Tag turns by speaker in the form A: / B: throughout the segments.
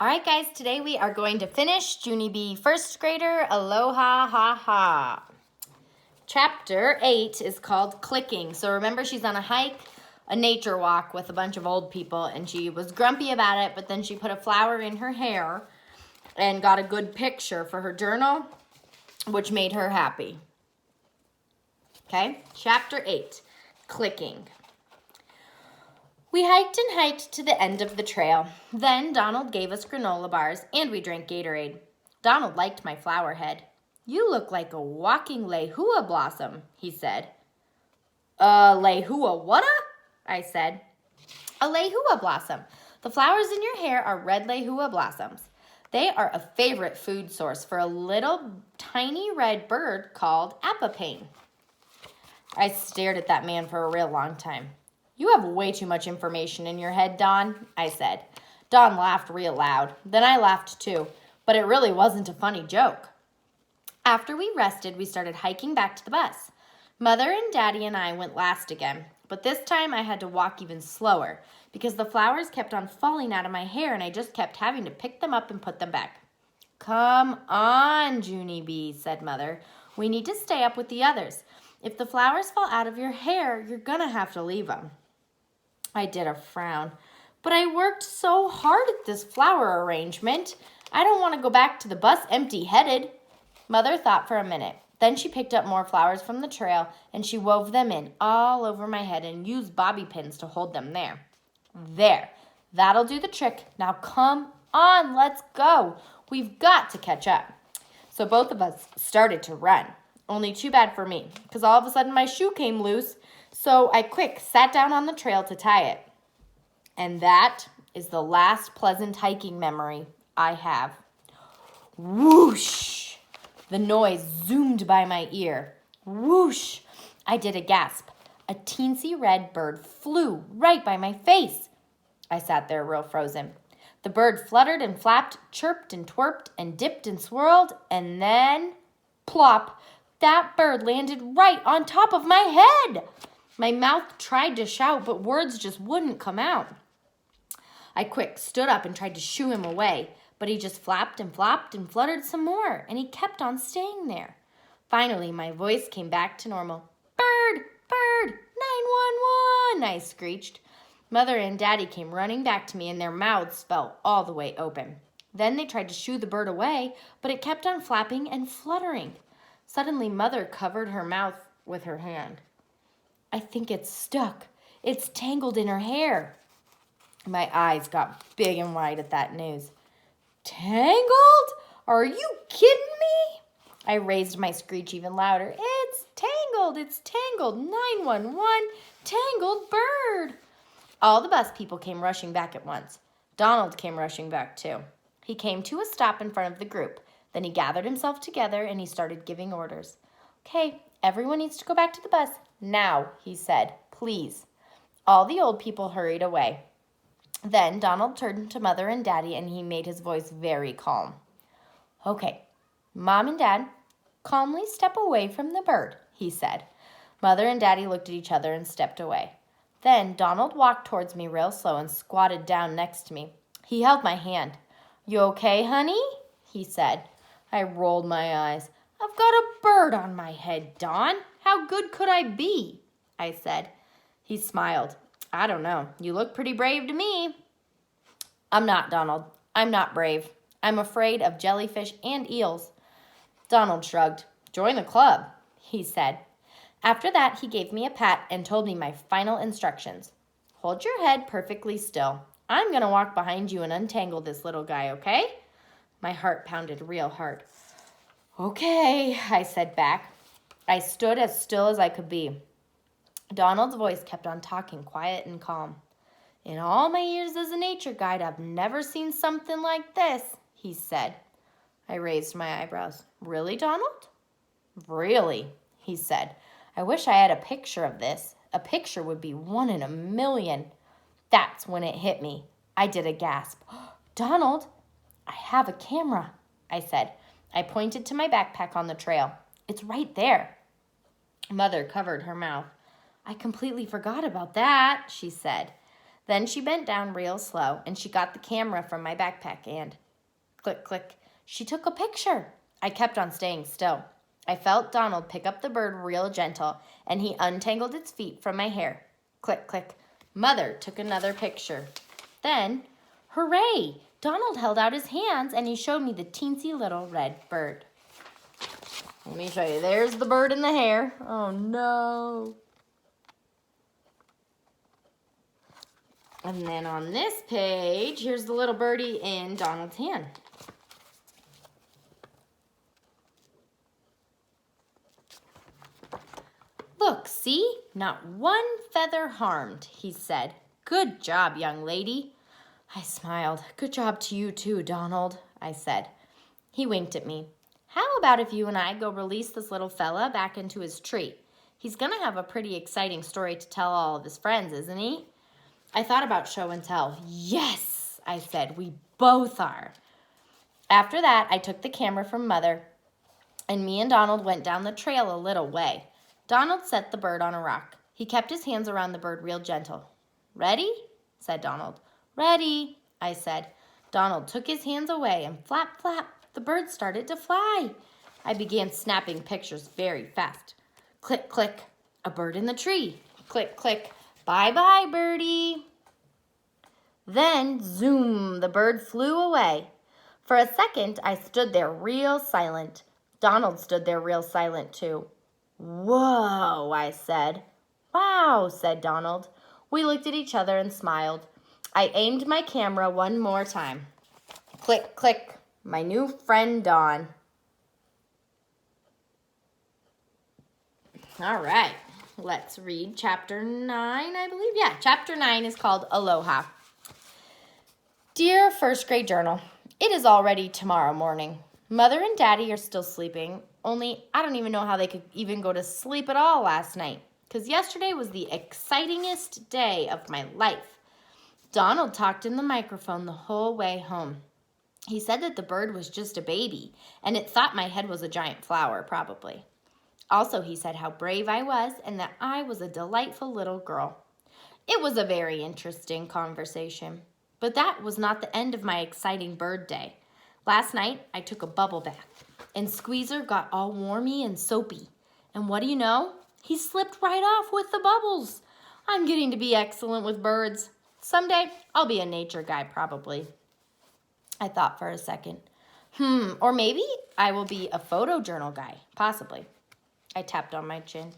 A: All right, guys, today we are going to finish Junie B. First Grader Aloha Ha Ha. Chapter 8 is called Clicking. So remember, she's on a hike, a nature walk with a bunch of old people, and she was grumpy about it, but then she put a flower in her hair and got a good picture for her journal, which made her happy. Okay, Chapter 8, Clicking. We hiked and hiked to the end of the trail. Then Donald gave us granola bars and we drank Gatorade. Donald liked my flower head. "You look like a walking lehua blossom," he said. Lehua whata? I said. "A lehua blossom. The flowers in your hair are red lehua blossoms. They are a favorite food source for a little tiny red bird called apapane." I stared at that man for a real long time. "You have way too much information in your head, Don," I said. Don laughed real loud. Then I laughed too, but it really wasn't a funny joke. After we rested, we started hiking back to the bus. Mother and Daddy and I went last again, but this time I had to walk even slower because the flowers kept on falling out of my hair and I just kept having to pick them up and put them back. "Come on, Junie B," said Mother. "We need to stay up with the others. If the flowers fall out of your hair, you're gonna have to leave them." I did a frown. "But I worked so hard at this flower arrangement. I don't want to go back to the bus empty-headed." Mother thought for a minute. Then she picked up more flowers from the trail and she wove them in all over my head and used bobby pins to hold them there. "There, that'll do the trick. Now come on, let's go. We've got to catch up." So both of us started to run. Only too bad for me, because all of a sudden my shoe came loose. So I quick sat down on the trail to tie it. And that is the last pleasant hiking memory I have. Whoosh! The noise zoomed by my ear. Whoosh! I did a gasp. A teensy red bird flew right by my face. I sat there real frozen. The bird fluttered and flapped, chirped and twerped and dipped and swirled, and then plop! That bird landed right on top of my head. My mouth tried to shout, but words just wouldn't come out. I quick stood up and tried to shoo him away, but he just flapped and flopped and fluttered some more, and he kept on staying there. Finally, my voice came back to normal. "Bird! Bird! 911!" I screeched. Mother and Daddy came running back to me, and their mouths fell all the way open. Then they tried to shoo the bird away, but it kept on flapping and fluttering. Suddenly, Mother covered her mouth with her hand. "I think it's stuck. It's tangled in her hair." My eyes got big and wide at that news. "Tangled? Are you kidding me?" I raised my screech even louder. "It's tangled! It's tangled! 911! Tangled bird!" All the bus people came rushing back at once. Donald came rushing back too. He came to a stop in front of the group. Then he gathered himself together and he started giving orders. "Okay, everyone needs to go back to the bus. Now," he said, "please." All the old people hurried away. Then Donald turned to Mother and Daddy and he made his voice very calm. "Okay, Mom and Dad, calmly step away from the bird," he said. Mother and Daddy looked at each other and stepped away. Then Donald walked towards me real slow and squatted down next to me. He held my hand. "You okay, honey?" he said. I rolled my eyes. "I've got a bird on my head, Don. How good could I be?" I said. He smiled. "I don't know. You look pretty brave to me." "I'm not, Donald. I'm not brave. I'm afraid of jellyfish and eels." Donald shrugged. "Join the club," he said. After that, he gave me a pat and told me my final instructions. "Hold your head perfectly still. I'm going to walk behind you and untangle this little guy, okay?" My heart pounded real hard. "Okay," I said back. I stood as still as I could be. Donald's voice kept on talking, quiet and calm. "In all my years as a nature guide, I've never seen something like this," he said. I raised my eyebrows. "Really, Donald?" "Really," he said. "I wish I had a picture of this. A picture would be 1 in a million. That's when it hit me. I did a gasp. "Donald, I have a camera," I said. I pointed to my backpack on the trail. "It's right there." Mother covered her mouth. "I completely forgot about that," she said. Then she bent down real slow, and she got the camera from my backpack and click, click, she took a picture. I kept on staying still. I felt Donald pick up the bird real gentle, and he untangled its feet from my hair. Click, click. Mother took another picture. Then, hooray! Donald held out his hands, and he showed me the teensy little red bird. Let me show you. There's the bird in the hair. Oh, no. And then on this page, here's the little birdie in Donald's hand. Look, see? Not one feather harmed, he said. Good job, young lady. I smiled. Good job to you too, Donald, I said. He winked at me. How about if you and I go release this little fella back into his tree? He's going to have a pretty exciting story to tell all of his friends, isn't he? I thought about show and tell. Yes, I said, we both are. After that, I took the camera from Mother, and me and Donald went down the trail a little way. Donald set the bird on a rock. He kept his hands around the bird real gentle. Ready? Said Donald. Ready, I said. Donald took his hands away, and flap, flap, the bird started to fly. I began snapping pictures very fast. Click, click, a bird in the tree. Click, click, bye-bye, birdie. Then, zoom, the bird flew away. For a second, I stood there real silent. Donald stood there real silent, too. Whoa, I said. Wow, said Donald. We looked at each other and smiled. I aimed my camera one more time. Click, click, my new friend Dawn. All right, let's read chapter 9, I believe. Yeah, chapter 9 is called Aloha. Dear first grade journal, it is already tomorrow morning. Mother and Daddy are still sleeping, only I don't even know how they could even go to sleep at all last night, because yesterday was the excitingest day of my life. Donald talked in the microphone the whole way home. He said that the bird was just a baby, and it thought my head was a giant flower, probably. Also, he said how brave I was and that I was a delightful little girl. It was a very interesting conversation, but that was not the end of my exciting bird day. Last night, I took a bubble bath, and Squeezer got all warmy and soapy. And what do you know? He slipped right off with the bubbles. I'm getting to be excellent with birds. Someday, I'll be a nature guy, probably. I thought for a second. Or maybe I will be a photojournal guy, possibly. I tapped on my chin.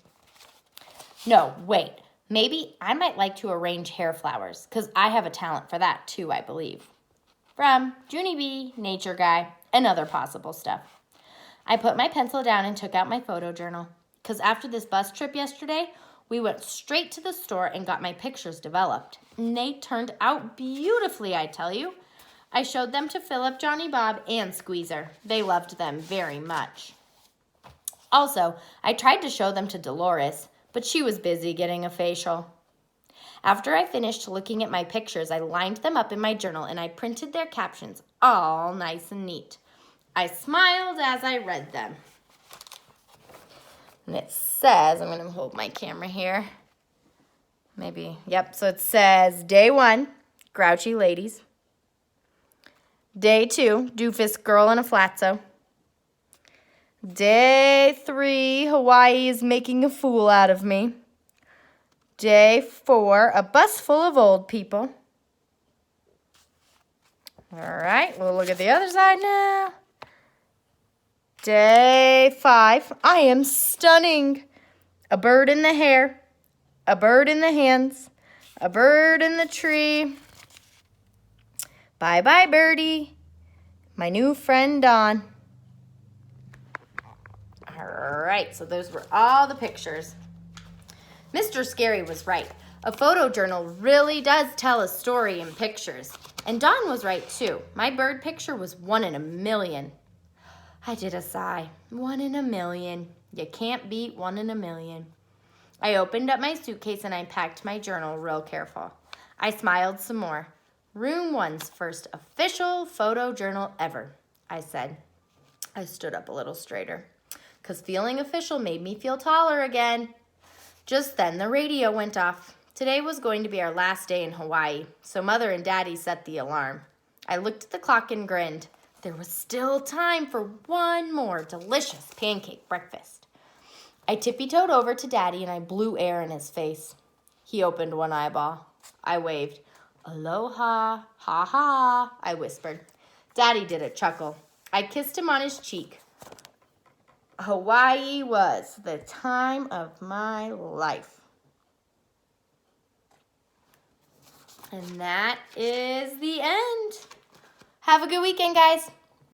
A: No, wait. Maybe I might like to arrange hair flowers, because I have a talent for that too, I believe. From Junie B, Nature Guy, and other possible stuff. I put my pencil down and took out my photojournal, because after this bus trip yesterday, we went straight to the store and got my pictures developed. And they turned out beautifully, I tell you. I showed them to Philip, Johnny Bob, and Squeezer. They loved them very much. Also, I tried to show them to Dolores, but she was busy getting a facial. After I finished looking at my pictures, I lined them up in my journal and I printed their captions all nice and neat. I smiled as I read them. And it says, I'm going to hold my camera here. Maybe, yep. So it says, Day 1, Grouchy Ladies. Day 2, Doofus Girl in a Flatzo. Day 3, Hawaii is making a fool out of me. Day 4, a bus full of old people. All right, we'll look at the other side now. Day 5, I am stunning. A bird in the hair, a bird in the hands, a bird in the tree. Bye-bye, birdie. My new friend, Dawn. All right, so those were all the pictures. Mr. Scary was right. A photojournal really does tell a story in pictures. And Dawn was right, too. My bird picture was 1 in a million. I did a sigh. 1 in a million. You can't beat 1 in a million. I opened up my suitcase and I packed my journal real careful. I smiled some more. Room 1's first official photojournal ever, I said. I stood up a little straighter, because feeling official made me feel taller again. Just then the radio went off. Today was going to be our last day in Hawaii, so Mother and Daddy set the alarm. I looked at the clock and grinned. There was still time for one more delicious pancake breakfast. I tippy-toed over to Daddy and I blew air in his face. He opened one eyeball. I waved. Aloha, ha ha, I whispered. Daddy did a chuckle. I kissed him on his cheek. Hawaii was the time of my life. And that is the end. Have a good weekend, guys.